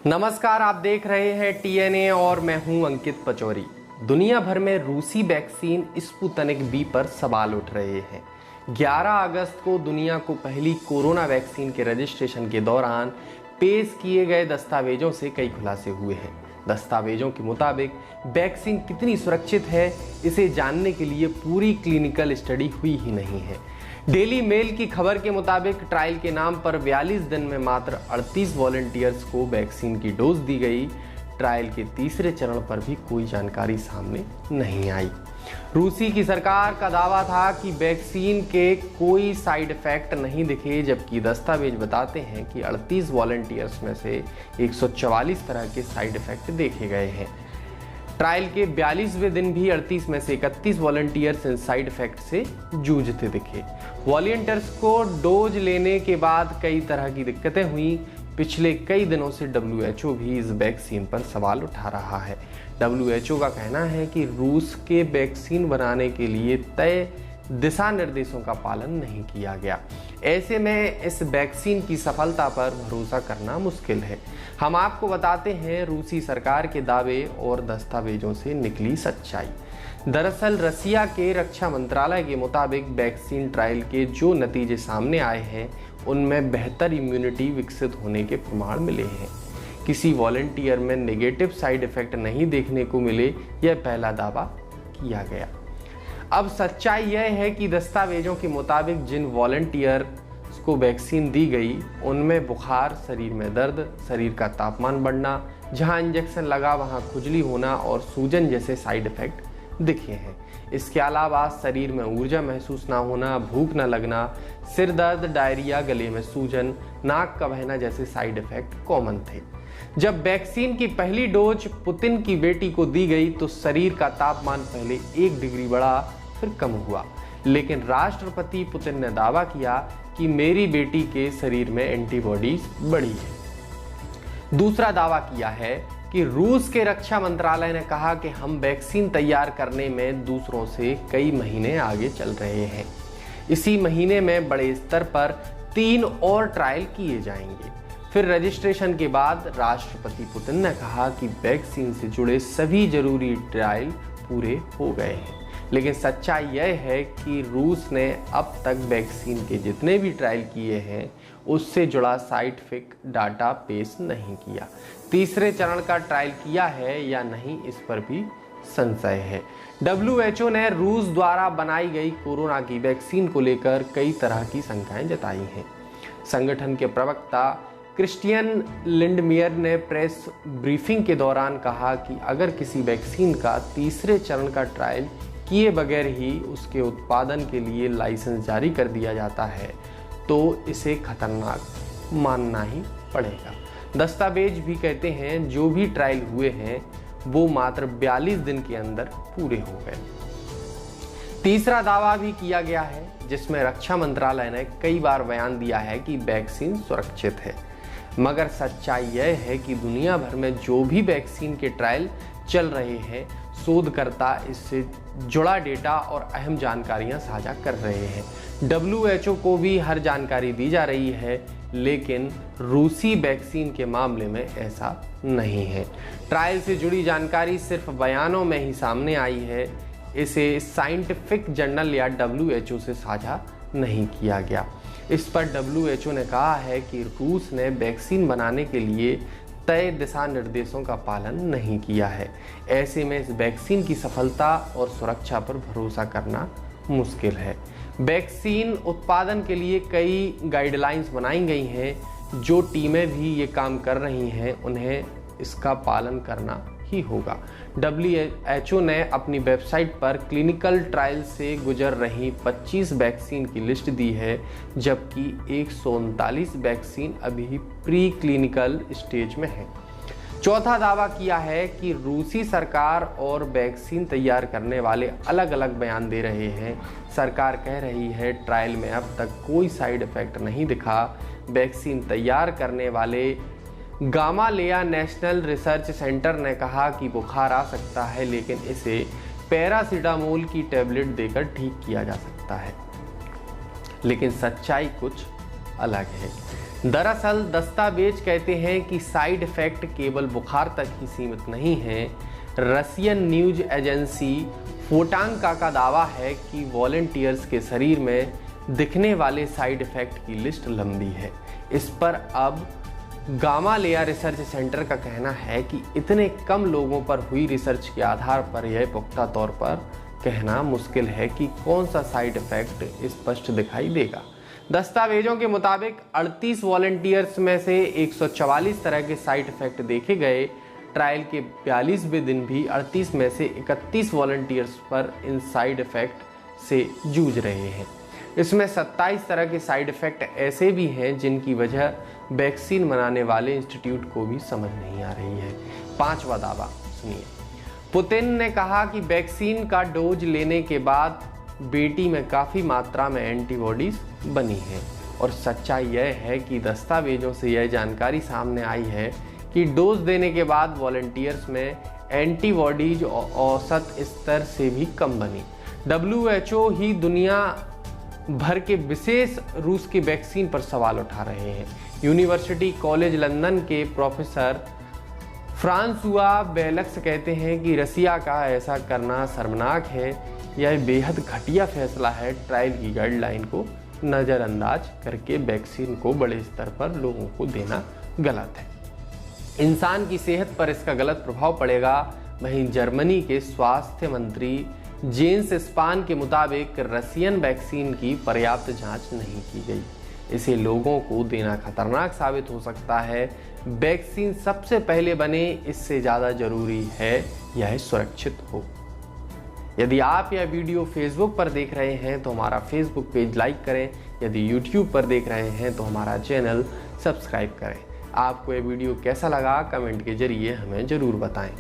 नमस्कार, आप देख रहे हैं टीएनए और मैं हूं अंकित पचौरी। दुनिया भर में रूसी वैक्सीन स्पुतनिक वी पर सवाल उठ रहे हैं। 11 अगस्त को दुनिया को पहली कोरोना वैक्सीन के रजिस्ट्रेशन के दौरान पेश किए गए दस्तावेजों से कई खुलासे हुए हैं। दस्तावेजों के मुताबिक वैक्सीन कितनी सुरक्षित है, इसे जानने के लिए पूरी क्लिनिकल स्टडी हुई ही नहीं है। डेली मेल की खबर के मुताबिक ट्रायल के नाम पर 42 दिन में मात्र 38 वॉलंटियर्स को वैक्सीन की डोज दी गई। ट्रायल के तीसरे चरण पर भी कोई जानकारी सामने नहीं आई। रूसी की सरकार का दावा था कि वैक्सीन के कोई साइड इफेक्ट नहीं दिखे, जबकि दस्तावेज बताते हैं कि 38 वॉलंटियर्स में से 144 तरह के साइड इफेक्ट देखे गए हैं। ट्रायल के 42वें दिन भी 38 में से 31 वॉलंटियर्स इन साइड इफेक्ट से जूझते दिखे। वॉलंटियर्स को डोज लेने के बाद कई तरह की दिक्कतें हुई। पिछले कई दिनों से WHO भी इस वैक्सीन पर सवाल उठा रहा है। WHO का कहना है कि रूस के वैक्सीन बनाने के लिए तय दिशा निर्देशों का पालन नहीं किया गया। ऐसे में इस वैक्सीन की सफलता पर भरोसा करना मुश्किल है। हम आपको बताते हैं रूसी सरकार के दावे और दस्तावेजों से निकली सच्चाई। दरअसल रसिया के रक्षा मंत्रालय के मुताबिक वैक्सीन ट्रायल के जो नतीजे सामने आए हैं, उनमें बेहतर इम्यूनिटी विकसित होने के प्रमाण मिले हैं। किसी वॉलंटियर में नेगेटिव साइड इफेक्ट नहीं देखने को मिले, यह पहला दावा किया गया। अब सच्चाई यह है कि दस्तावेजों के मुताबिक जिन वॉलंटियर को वैक्सीन दी गई, उनमें बुखार, शरीर में दर्द, शरीर का तापमान बढ़ना, जहां इंजेक्शन लगा वहां खुजली होना और सूजन जैसे साइड इफेक्ट दिखे हैं। इसके अलावा शरीर में ऊर्जा महसूस ना होना, भूख न लगना, सिर दर्द, डायरिया, गले में सूजन, नाक का बहना जैसे साइड इफेक्ट कॉमन थे। जब वैक्सीन की पहली डोज पुतिन की बेटी को दी गई तो शरीर का तापमान पहले 1 डिग्री बढ़ा, फिर कम हुआ, लेकिन राष्ट्रपति पुतिन ने दावा किया कि मेरी बेटी के शरीर में एंटीबॉडीज बढ़ी है। दूसरा दावा किया है कि रूस के रक्षा मंत्रालय ने कहा कि हम वैक्सीन तैयार करने में दूसरों से कई महीने आगे चल रहे हैं। इसी महीने में बड़े स्तर पर 3 और ट्रायल किए जाएंगे। फिर रजिस्ट्रेशन के बाद राष्ट्रपति पुतिन ने कहा कि वैक्सीन से जुड़े सभी जरूरी ट्रायल पूरे हो गए हैं। लेकिन सच्चाई यह है कि रूस ने अब तक वैक्सीन के जितने भी ट्रायल किए हैं, उससे जुड़ा साइंटिफिक डाटा पेश नहीं किया। तीसरे चरण का ट्रायल किया है या नहीं, इस पर भी संशय है। WHO ने रूस द्वारा बनाई गई कोरोना की वैक्सीन को लेकर कई तरह की शंकाएं जताई हैं। संगठन के प्रवक्ता क्रिस्टियन लिंडमियर ने प्रेस ब्रीफिंग के दौरान कहा कि अगर किसी वैक्सीन का तीसरे चरण का ट्रायल किए बगैर ही उसके उत्पादन के लिए लाइसेंस जारी कर दिया जाता है, तो इसे खतरनाक मानना ही पड़ेगा। दस्तावेज भी कहते हैं जो भी ट्रायल हुए हैं वो मात्र 42 दिन के अंदर पूरे हो गए। तीसरा दावा भी किया गया है, जिसमें रक्षा मंत्रालय ने कई बार बयान दिया है कि वैक्सीन सुरक्षित है, मगर सच्चाई यह है कि दुनिया भर में जो भी वैक्सीन के ट्रायल चल रहे हैं, शोधकर्ता इससे जुड़ा डेटा और अहम जानकारियां साझा कर रहे हैं। WHO को भी हर जानकारी दी जा रही है, लेकिन रूसी वैक्सीन के मामले में ऐसा नहीं है। ट्रायल से जुड़ी जानकारी सिर्फ बयानों में ही सामने आई है। इसे साइंटिफिक जर्नल या WHO से साझा नहीं किया गया। इस पर WHO ने कहा है कि रूस ने वैक्सीन बनाने के लिए तय दिशा निर्देशों का पालन नहीं किया है। ऐसे में इस वैक्सीन की सफलता और सुरक्षा पर भरोसा करना मुश्किल है। वैक्सीन उत्पादन के लिए कई गाइडलाइंस बनाई गई हैं। जो टीमें भी ये काम कर रही हैं, उन्हें इसका पालन करना ही होगा। WHO ने अपनी वेबसाइट पर क्लिनिकल ट्रायल से गुजर रही 25 वैक्सीन की लिस्ट दी है, जबकि 139 वैक्सीन अभी प्री क्लिनिकल स्टेज में है। चौथा दावा किया है कि रूसी सरकार और वैक्सीन तैयार करने वाले अलग अलग बयान दे रहे हैं। सरकार कह रही है ट्रायल में अब तक कोई साइड इफेक्ट नहीं दिखा। वैक्सीन तैयार करने वाले गामालेया नेशनल रिसर्च सेंटर ने कहा कि बुखार आ सकता है, लेकिन इसे पैरासीटामोल की टैबलेट देकर ठीक किया जा सकता है। लेकिन सच्चाई कुछ अलग है। दरअसल दस्तावेज कहते हैं कि साइड इफेक्ट केवल बुखार तक ही सीमित नहीं है। रशियन न्यूज एजेंसी फोटांका का दावा है कि वॉलंटियर्स के शरीर में दिखने वाले साइड इफेक्ट की लिस्ट लंबी है। इस पर अब गामालेया रिसर्च सेंटर का कहना है कि इतने कम लोगों पर हुई रिसर्च के आधार पर यह पुख्ता तौर पर कहना मुश्किल है कि कौन सा साइड इफेक्ट स्पष्ट दिखाई देगा। दस्तावेजों के मुताबिक 38 वॉलंटियर्स में से 144 तरह के साइड इफेक्ट देखे गए। ट्रायल के 42वें दिन भी 38 में से 31 वॉलंटियर्स पर इन साइड इफेक्ट से जूझ रहे हैं। इसमें 27 तरह के साइड इफेक्ट ऐसे भी हैं जिनकी वजह वैक्सीन बनाने वाले इंस्टीट्यूट को भी समझ नहीं आ रही है। 5वां दावा सुनिए। पुतिन ने कहा कि वैक्सीन का डोज लेने के बाद बेटी में काफ़ी मात्रा में एंटीबॉडीज बनी हैं और सच्चाई यह है कि दस्तावेजों से यह जानकारी सामने आई है कि डोज देने के बाद वॉलंटियर्स में एंटीबॉडीज औसत स्तर से भी कम बनी। WHO ही दुनिया भर के विशेष रूस की वैक्सीन पर सवाल उठा रहे हैं। यूनिवर्सिटी कॉलेज लंदन के प्रोफेसर फ्रांसुआ बेलक्स कहते हैं कि रसिया का ऐसा करना शर्मनाक है। यह बेहद घटिया फैसला है। ट्रायल की गाइडलाइन को नज़रअंदाज करके वैक्सीन को बड़े स्तर पर लोगों को देना गलत है। इंसान की सेहत पर इसका गलत प्रभाव पड़ेगा। वहीं जर्मनी के स्वास्थ्य मंत्री जेन्स स्पान के मुताबिक रसियन वैक्सीन की पर्याप्त जांच नहीं की गई। इसे लोगों को देना खतरनाक साबित हो सकता है। वैक्सीन सबसे पहले बने, इससे ज़्यादा जरूरी है यह सुरक्षित हो। यदि आप यह वीडियो फेसबुक पर देख रहे हैं तो हमारा फेसबुक पेज लाइक करें। यदि यूट्यूब पर देख रहे हैं तो हमारा चैनल सब्सक्राइब करें। आपको यह वीडियो कैसा लगा कमेंट के जरिए हमें ज़रूर बताएं।